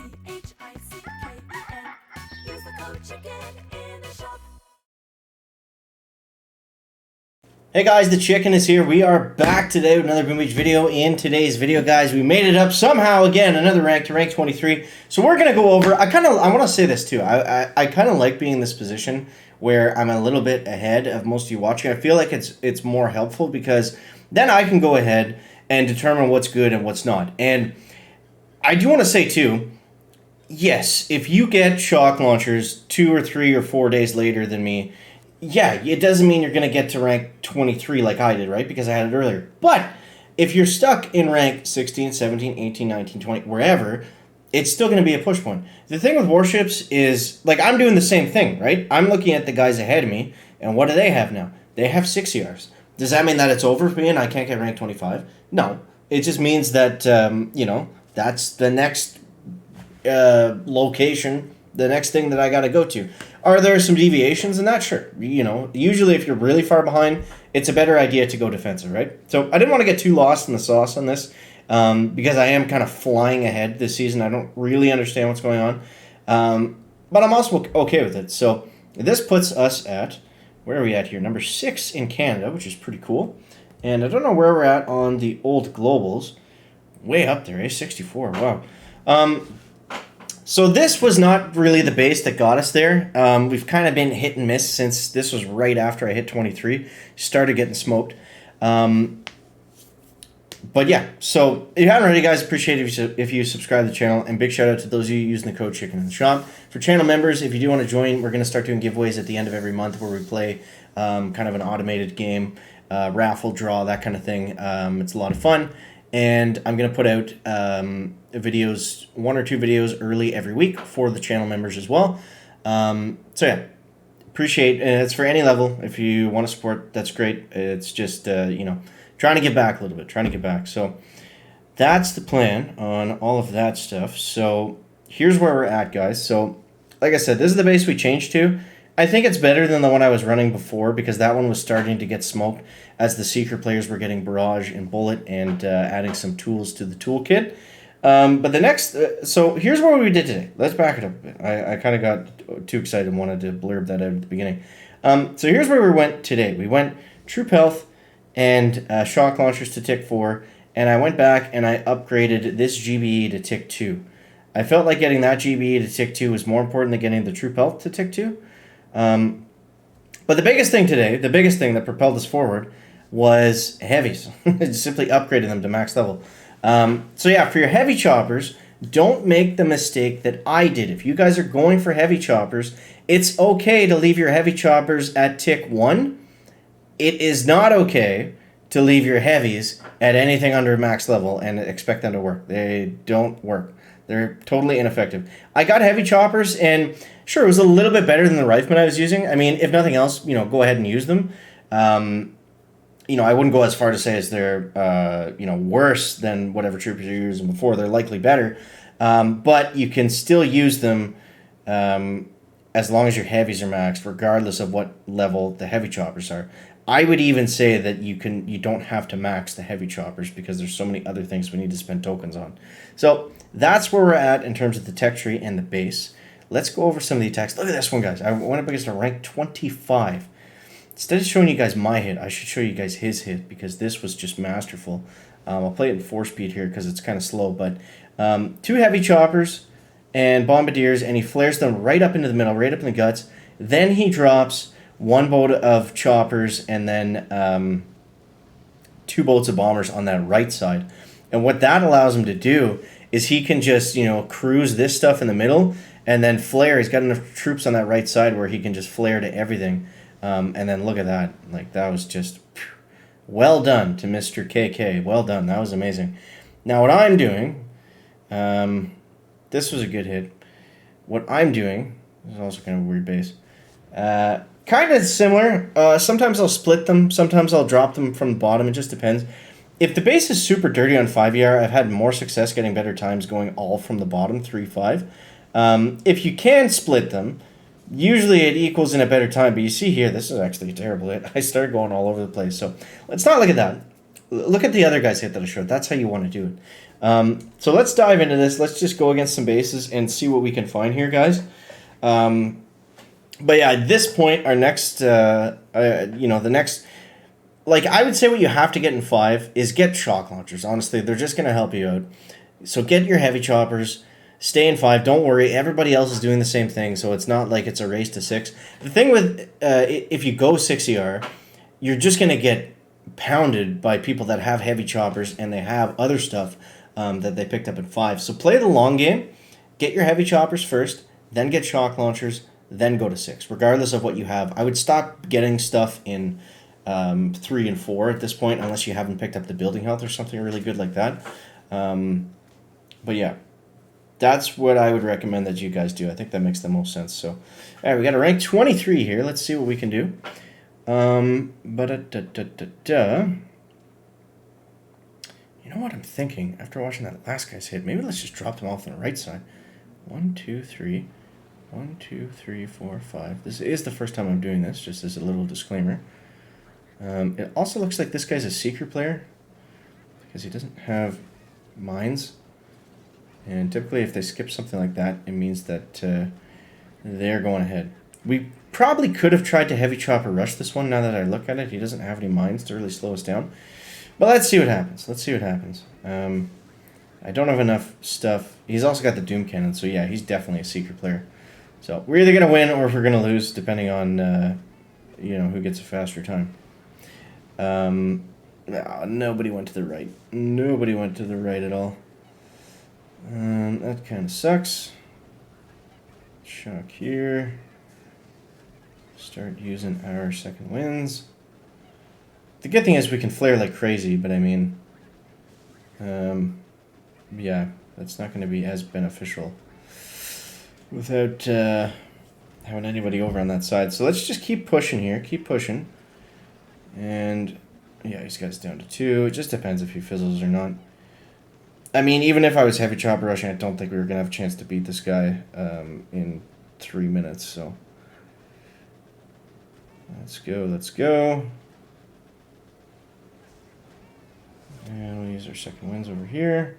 Use the code CHICKEN in the shop. Hey guys, the Chicken is here. We are back today with another Boom Beach video. In today's video, guys, we made it up somehow again, another rank to rank 23. So we're gonna go over. I want to say this too. I kind of like being in this position where I'm a little bit ahead of most of you watching. I feel like it's more helpful because then I can go ahead and determine what's good and what's not. And I do want to say too, yes, if you get shock launchers 2 or 3 or 4 days later than me, yeah, it doesn't mean you're going to get to rank 23 like I did, right? Because I had it earlier. But if you're stuck in rank 16, 17, 18, 19, 20, wherever, it's still going to be a push point. The thing with warships is, like, I'm doing the same thing, right? I'm looking at the guys ahead of me, and what do they have now? They have 6 ERs. Does that mean that it's over for me and I can't get rank 25? No. It just means that, that's the next location, the next thing that I got to go to. Are there some deviations in that? Sure. Usually if you're really far behind, it's a better idea to go defensive, right? So I didn't want to get too lost in the sauce on this because I am kind of flying ahead this season. I don't really understand what's going on. But I'm also okay with it. So this puts us at, where are we at here? Number 6 in Canada, which is pretty cool. And I don't know where we're at on the old globals. Way up there, 64, wow. So this was not really the base that got us there. We've kind of been hit and miss since this was right after I hit 23. Started getting smoked. But yeah, so if you haven't already, guys, appreciate it if you subscribe to the channel. And big shout out to those of you using the code CHICKEN in the shop. For channel members, if you do want to join, we're going to start doing giveaways at the end of every month where we play kind of an automated game, raffle, draw, that kind of thing. It's a lot of fun. And I'm going to put out videos, 1 or 2 videos early every week for the channel members as well. So yeah, appreciate, and it's for any level. If you want to support, that's great. It's just, trying to get back a little bit, trying to get back. So that's the plan on all of that stuff. So here's where we're at, guys. So like I said, this is the base we changed to. I think it's better than the one I was running before because that one was starting to get smoked as the secret players were getting barrage and bullet and adding some tools to the toolkit. But the next, so here's what we did today. Let's back it up a bit. I kind of got too excited and wanted to blurb that out at the beginning. So here's where we went today. We went troop health and shock launchers to tick 4, and I went back and I upgraded this GBE to tick 2. I felt like getting that GBE to tick 2 was more important than getting the troop health to tick 2. But the biggest thing today, the biggest thing that propelled us forward was heavies. Simply upgraded them to max level. So yeah, for your heavy choppers, don't make the mistake that I did. If you guys are going for heavy choppers, it's okay to leave your heavy choppers at tick 1. It is not okay to leave your heavies at anything under max level and expect them to work. They don't work. They're totally ineffective. I got heavy choppers, and sure, it was a little bit better than the rifleman I was using. I mean, if nothing else, go ahead and use them. I wouldn't go as far to say as they're, worse than whatever troopers you're using before. They're likely better. But you can still use them as long as your heavies are maxed, regardless of what level the heavy choppers are. I would even say that you don't have to max the heavy choppers because there's so many other things we need to spend tokens on. So that's where we're at in terms of the tech tree and the base. Let's go over some of the attacks. Look at this one, guys. I went up against a rank 25. Instead of showing you guys my hit, I should show you guys his hit because this was just masterful. I'll play it in 4-speed here because it's kind of slow. But 2 heavy choppers and bombardiers, and he flares them right up into the middle, right up in the guts. Then he drops 1 boat of choppers and then 2 boats of bombers on that right side. And what that allows him to do is he can just, cruise this stuff in the middle and then flare. He's got enough troops on that right side where he can just flare to everything. And then look at that. Like, that was just well done to Mr. KK. Well done. That was amazing. Now, what I'm doing, this was a good hit. What I'm doing, this is also kind of a weird base. Kind of similar. Sometimes I'll split them. Sometimes I'll drop them from the bottom. It just depends. If the base is super dirty on 5ER, I've had more success getting better times going all from the bottom, 3-5. If you can split them, usually it equals in a better time. But you see here, this is actually a terrible hit. I started going all over the place. So let's not look at that. Look at the other guy's hit that I showed. That's how you want to do So let's dive into this. Let's just go against some bases and see what we can find here, guys. But yeah, at this point, our next, the next, like I would say what you have to get in 5 is get shock launchers. Honestly, they're just going to help you out. So get your heavy choppers, stay in 5. Don't worry, everybody else is doing the same thing, so it's not like it's a race to 6. The thing with, if you go 6ER, you're just going to get pounded by people that have heavy choppers and they have other stuff that they picked up in 5. So play the long game, get your heavy choppers first, then get shock launchers, then go to 6, regardless of what you have. I would stop getting stuff in 3 and 4 at this point, unless you haven't picked up the building health or something really good like that. But yeah, that's what I would recommend that you guys do. I think that makes the most sense. So, all right, we got a rank 23 here. Let's see what we can do. You know what I'm thinking? After watching that last guy's hit, maybe let's just drop them off on the right side. 1, 2, 3. 1, 2, 3, 4, 5. This is the first time I'm doing this, just as a little disclaimer. It also looks like this guy's a seeker player because he doesn't have mines. And typically if they skip something like that, it means that they're going ahead. We probably could have tried to heavy chopper rush this one now that I look at it. He doesn't have any mines to really slow us down. But let's see what happens. I don't have enough stuff. He's also got the Doom Cannon, so yeah, he's definitely a seeker player. So we're either going to win or we're going to lose, depending on who gets a faster time. Nobody went to the right. Nobody went to the right at all. That kind of sucks. Shock here. Start using our second winds. The good thing is we can flare like crazy, but I mean, yeah, that's not going to be as beneficial without having anybody over on that side. So let's just keep pushing here. Keep pushing. And yeah, he's got us down to 2. It just depends if he fizzles or not. I mean, even if I was heavy chopper rushing, I don't think we were going to have a chance to beat this guy in 3 minutes. So let's go. And we'll use our second winds over here.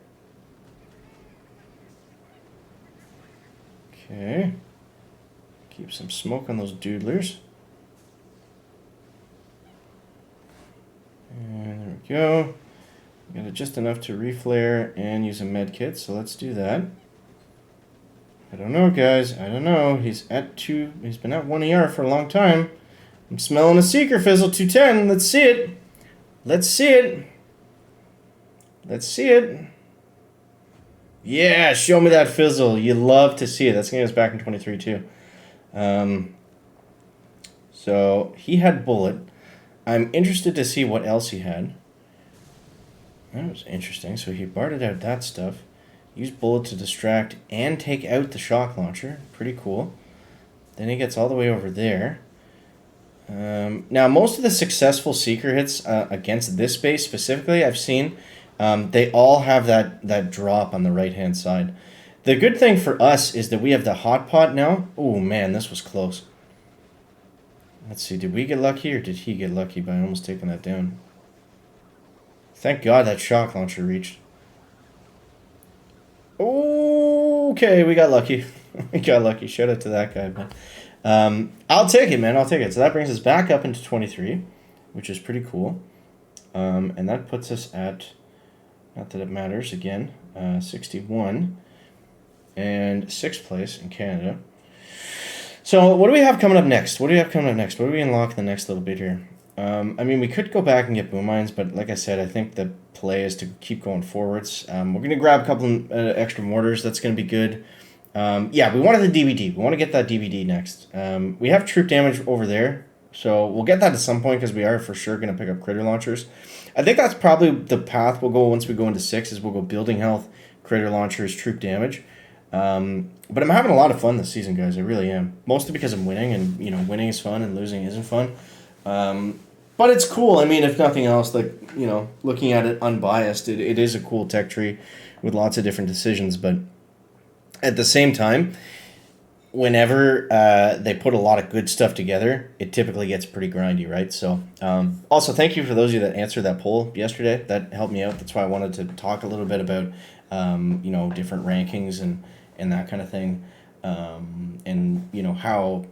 Okay. Keep some smoke on those doodlers. And there we go. We got it just enough to reflare and use a med kit, so let's do that. I don't know, guys. I don't know. He's at 2. He's been at 1 ER for a long time. I'm smelling a Seeker Fizzle 210. Let's see it. Let's see it. Let's see it. Yeah, show me that fizzle. You love to see it. That's going to get us back in 23 too. So he had bullet. I'm interested to see what else he had. That was interesting. So he bartered out that stuff. Used bullet to distract and take out the shock launcher. Pretty cool. Then he gets all the way over there. Now, most of the successful Seeker hits against this base specifically I've seen, they all have that drop on the right-hand side. The good thing for us is that we have the hot pot now. Oh, man, this was close. Let's see, did we get lucky or did he get lucky by almost taking that down? Thank God that shock launcher reached. Okay, we got lucky. We got lucky. Shout out to that guy, but I'll take it, man. I'll take it. So that brings us back up into 23, which is pretty cool. And that puts us at, not that it matters, again, 61 and 6th place in Canada. So what do we have coming up next? What do we unlock in the next little bit here? I mean, we could go back and get boom mines, but like I said, I think the play is to keep going forwards. We're going to grab a couple extra mortars. That's going to be good. Yeah, we wanted the DVD. We want to get that DVD next. We have troop damage over there, so we'll get that at some point because we are for sure going to pick up critter launchers. I think that's probably the path we'll go once we go into 6 is we'll go building health, critter launchers, troop damage. But I'm having a lot of fun this season, guys. I really am. Mostly because I'm winning, and winning is fun and losing isn't fun. But it's cool. I mean, if nothing else, like looking at it unbiased, it is a cool tech tree with lots of different decisions. But at the same time, whenever they put a lot of good stuff together, it typically gets pretty grindy, right? So, also thank you for those of you that answered that poll yesterday. That helped me out. That's why I wanted to talk a little bit about, different rankings and that kind of thing, and how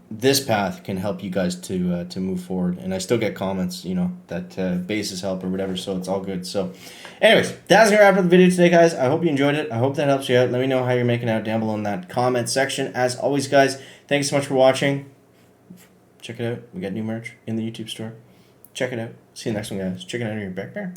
this path can help you guys to move forward. And I still get comments, that bases help or whatever, so it's all good. So, anyways, that's gonna wrap up the video today, guys. I hope you enjoyed it. I hope that helps you out. Let me know how you're making out down below in that comment section. As always, guys, thanks so much for watching. Check it out. We got new merch in the YouTube store. Check it out. See you next one, guys. Check it out in your back there.